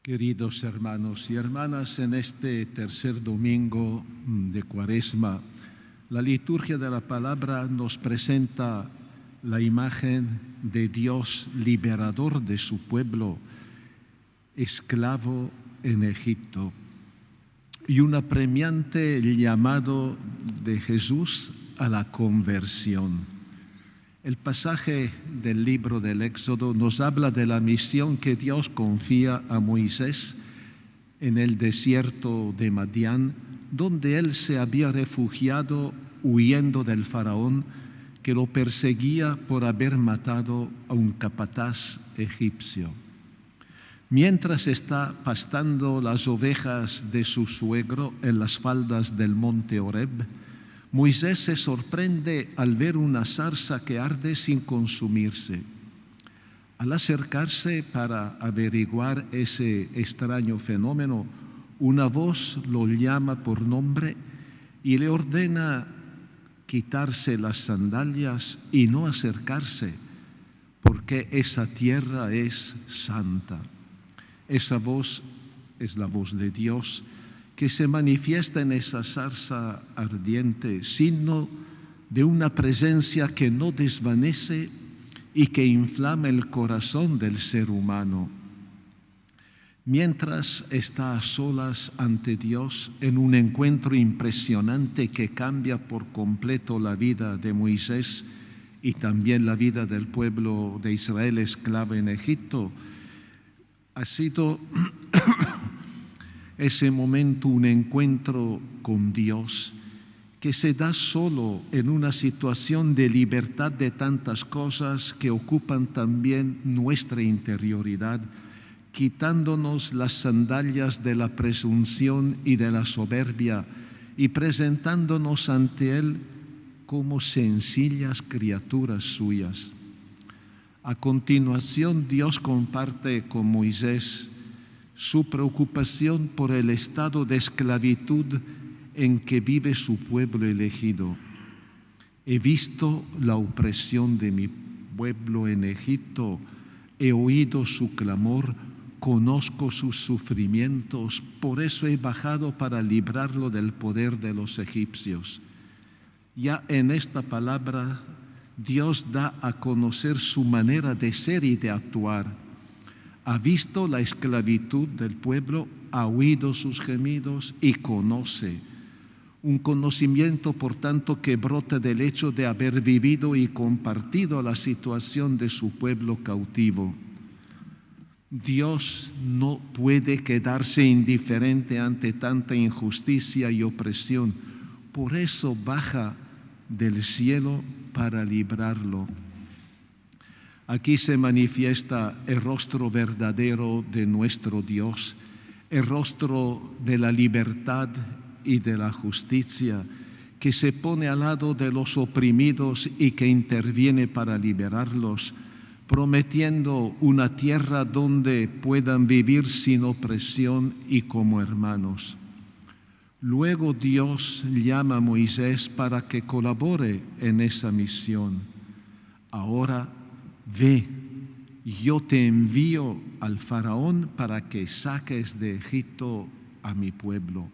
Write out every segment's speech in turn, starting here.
Queridos hermanos y hermanas, en este tercer domingo de Cuaresma, la liturgia de la palabra nos presenta la imagen de Dios liberador de su pueblo, esclavo en Egipto, y un apremiante llamado de Jesús a la conversión. El pasaje del libro del Éxodo nos habla de la misión que Dios confía a Moisés en el desierto de Madián, donde él se había refugiado huyendo del faraón que lo perseguía por haber matado a un capataz egipcio. Mientras está pastando las ovejas de su suegro en las faldas del monte Horeb, Moisés se sorprende al ver una zarza que arde sin consumirse. Al acercarse para averiguar ese extraño fenómeno, una voz lo llama por nombre y le ordena quitarse las sandalias y no acercarse, porque esa tierra es santa. Esa voz es la voz de Dios, que se manifiesta en esa zarza ardiente, signo de una presencia que no desvanece y que inflama el corazón del ser humano. Mientras está a solas ante Dios en un encuentro impresionante que cambia por completo la vida de Moisés y también la vida del pueblo de Israel esclavo en Egipto, ha sido ese momento un encuentro con Dios que se da solo en una situación de libertad de tantas cosas que ocupan también nuestra interioridad, quitándonos las sandalias de la presunción y de la soberbia y presentándonos ante Él como sencillas criaturas suyas. A continuación, Dios comparte con Moisés su preocupación por el estado de esclavitud en que vive su pueblo elegido. He visto la opresión de mi pueblo en Egipto, he oído su clamor, conozco sus sufrimientos, por eso he bajado para librarlo del poder de los egipcios. Ya en esta palabra, Dios da a conocer su manera de ser y de actuar. Ha visto la esclavitud del pueblo, ha oído sus gemidos y conoce. Un conocimiento, por tanto, que brota del hecho de haber vivido y compartido la situación de su pueblo cautivo. Dios no puede quedarse indiferente ante tanta injusticia y opresión. Por eso baja del cielo para librarlo. Aquí se manifiesta el rostro verdadero de nuestro Dios, el rostro de la libertad y de la justicia, que se pone al lado de los oprimidos y que interviene para liberarlos, prometiendo una tierra donde puedan vivir sin opresión y como hermanos. Luego Dios llama a Moisés para que colabore en esa misión. Ahora, ve, yo te envío al faraón para que saques de Egipto a mi pueblo.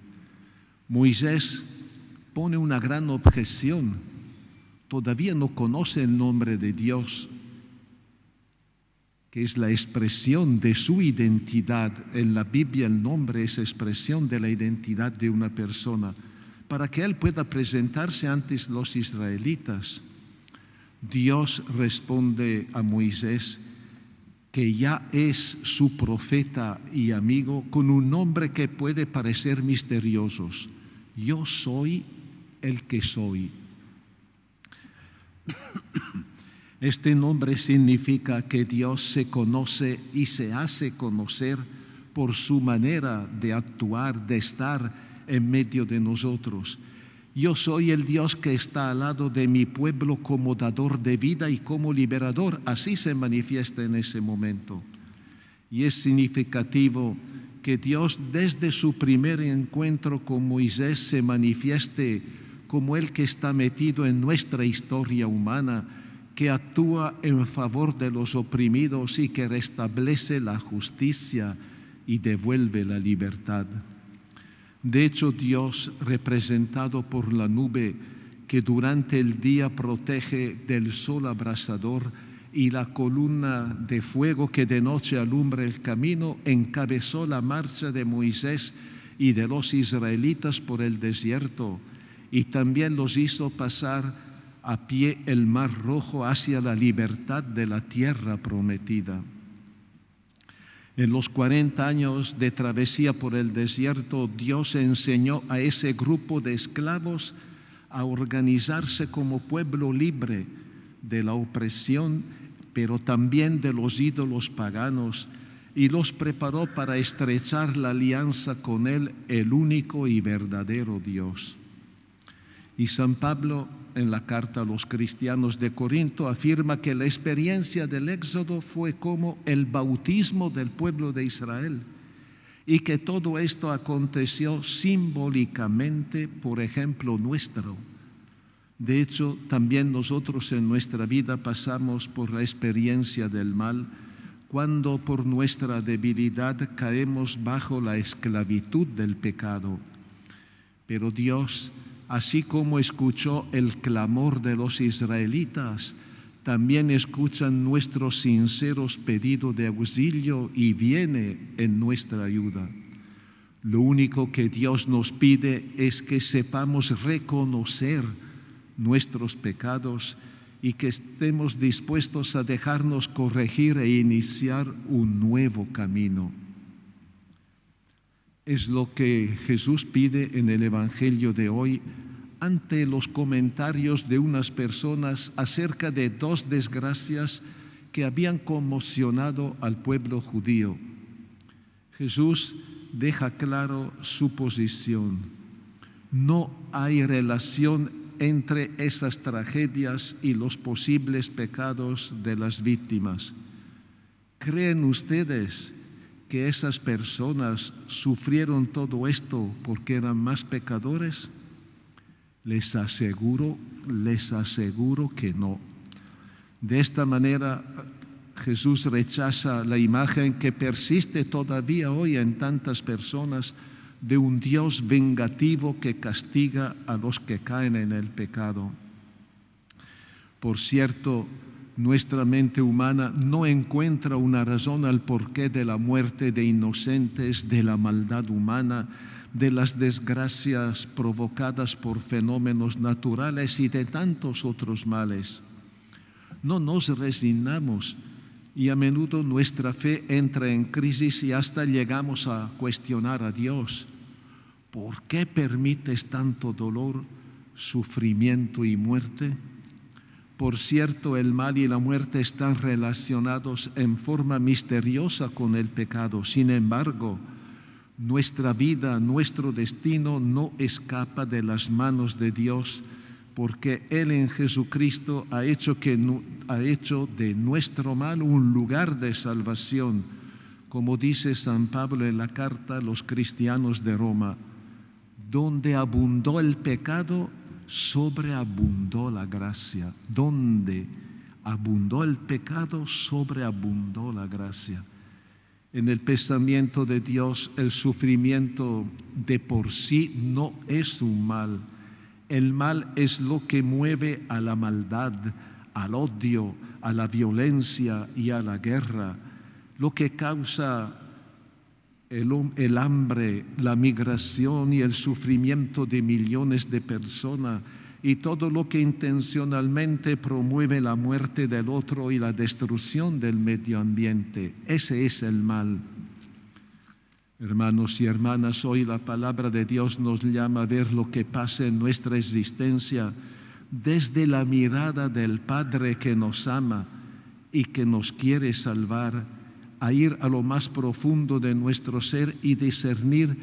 Moisés pone una gran objeción. Todavía no conoce el nombre de Dios, que es la expresión de su identidad. En la Biblia el nombre es expresión de la identidad de una persona, para que él pueda presentarse ante los israelitas. Dios responde a Moisés que ya es su profeta y amigo con un nombre que puede parecer misterioso. Yo soy el que soy. Este nombre significa que Dios se conoce y se hace conocer por su manera de actuar, de estar en medio de nosotros. Yo soy el Dios que está al lado de mi pueblo como dador de vida y como liberador. Así se manifiesta en ese momento. Y es significativo que Dios desde su primer encuentro con Moisés se manifieste como el que está metido en nuestra historia humana, que actúa en favor de los oprimidos y que restablece la justicia y devuelve la libertad. De hecho, Dios, representado por la nube que durante el día protege del sol abrasador y la columna de fuego que de noche alumbra el camino, encabezó la marcha de Moisés y de los israelitas por el desierto, y también los hizo pasar a pie el mar Rojo hacia la libertad de la tierra prometida. En los 40 años de travesía por el desierto, Dios enseñó a ese grupo de esclavos a organizarse como pueblo libre de la opresión, pero también de los ídolos paganos, y los preparó para estrechar la alianza con Él, el único y verdadero Dios. Y San Pablo, en la carta a los cristianos de Corinto, afirma que la experiencia del Éxodo fue como el bautismo del pueblo de Israel, y que todo esto aconteció simbólicamente por ejemplo nuestro. De hecho, también nosotros en nuestra vida pasamos por la experiencia del mal, cuando por nuestra debilidad caemos bajo la esclavitud del pecado. Pero Dios, así como escuchó el clamor de los israelitas, también escucha nuestros sinceros pedidos de auxilio y viene en nuestra ayuda. Lo único que Dios nos pide es que sepamos reconocer nuestros pecados y que estemos dispuestos a dejarnos corregir e iniciar un nuevo camino. Es lo que Jesús pide en el Evangelio de hoy ante los comentarios de unas personas acerca de dos desgracias que habían conmocionado al pueblo judío. Jesús deja claro su posición. No hay relación entre esas tragedias y los posibles pecados de las víctimas. ¿Creen ustedes que esas personas sufrieron todo esto porque eran más pecadores? Les aseguro que no. De esta manera, Jesús rechaza la imagen que persiste todavía hoy en tantas personas de un Dios vengativo que castiga a los que caen en el pecado. Por cierto, nuestra mente humana no encuentra una razón al porqué de la muerte de inocentes, de la maldad humana, de las desgracias provocadas por fenómenos naturales y de tantos otros males. No nos resignamos y a menudo nuestra fe entra en crisis y hasta llegamos a cuestionar a Dios. ¿Por qué permites tanto dolor, sufrimiento y muerte? Por cierto, el mal y la muerte están relacionados en forma misteriosa con el pecado. Sin embargo, nuestra vida, nuestro destino no escapa de las manos de Dios, porque Él en Jesucristo ha hecho de nuestro mal un lugar de salvación, como dice San Pablo en la carta a los cristianos de Roma: donde abundó el pecado, sobreabundó la gracia. Donde abundó el pecado, sobreabundó la gracia. En el pensamiento de Dios, el sufrimiento de por sí no es un mal. El mal es lo que mueve a la maldad, al odio, a la violencia y a la guerra, lo que causa el hambre, la migración y el sufrimiento de millones de personas, y todo lo que intencionalmente promueve la muerte del otro y la destrucción del medio ambiente. Ese es el mal. Hermanos y hermanas, hoy la palabra de Dios nos llama a ver lo que pasa en nuestra existencia desde la mirada del Padre que nos ama y que nos quiere salvar, a ir a lo más profundo de nuestro ser y discernir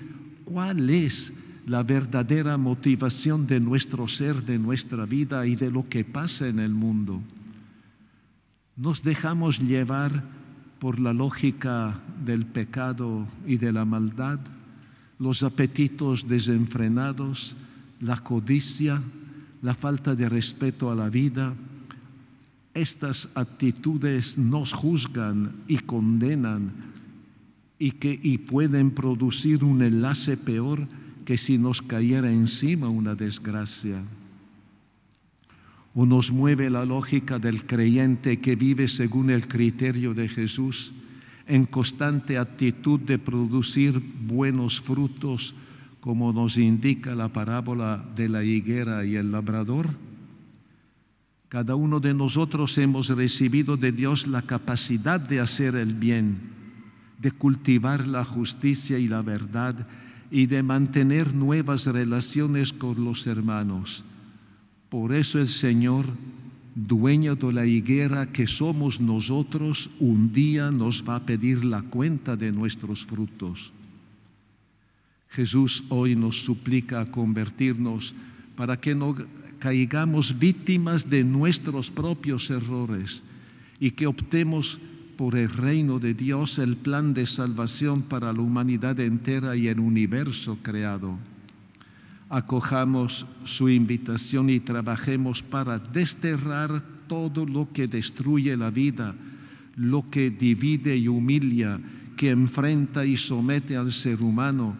cuál es la verdadera motivación de nuestro ser, de nuestra vida y de lo que pasa en el mundo. Nos dejamos llevar por la lógica del pecado y de la maldad, los apetitos desenfrenados, la codicia, la falta de respeto a la vida. Estas actitudes nos juzgan y condenan y pueden producir un enlace peor que si nos cayera encima una desgracia. O nos mueve la lógica del creyente que vive según el criterio de Jesús, en constante actitud de producir buenos frutos, como nos indica la parábola de la higuera y el labrador. Cada uno de nosotros hemos recibido de Dios la capacidad de hacer el bien, de cultivar la justicia y la verdad y de mantener nuevas relaciones con los hermanos. Por eso el Señor, dueño de la higuera que somos nosotros, un día nos va a pedir la cuenta de nuestros frutos. Jesús hoy nos suplica convertirnos para que no caigamos víctimas de nuestros propios errores y que optemos por el reino de Dios, el plan de salvación para la humanidad entera y el universo creado. Acojamos su invitación y trabajemos para desterrar todo lo que destruye la vida, lo que divide y humilla, que enfrenta y somete al ser humano,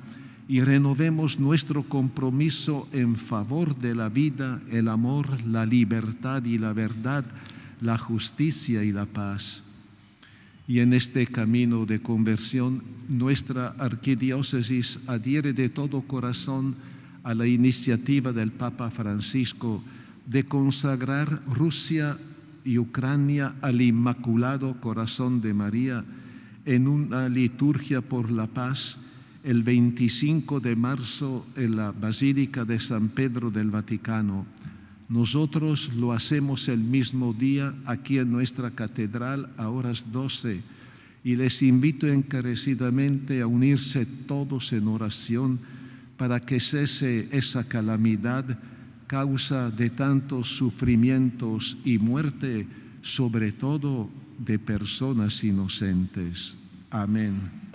y renovemos nuestro compromiso en favor de la vida, el amor, la libertad y la verdad, la justicia y la paz. Y en este camino de conversión, nuestra arquidiócesis adhiere de todo corazón a la iniciativa del Papa Francisco de consagrar Rusia y Ucrania al Inmaculado Corazón de María en una liturgia por la paz el 25 de marzo en la Basílica de San Pedro del Vaticano. Nosotros lo hacemos el mismo día aquí en nuestra catedral a horas 12 y les invito encarecidamente a unirse todos en oración para que cese esa calamidad, causa de tantos sufrimientos y muerte, sobre todo de personas inocentes. Amén.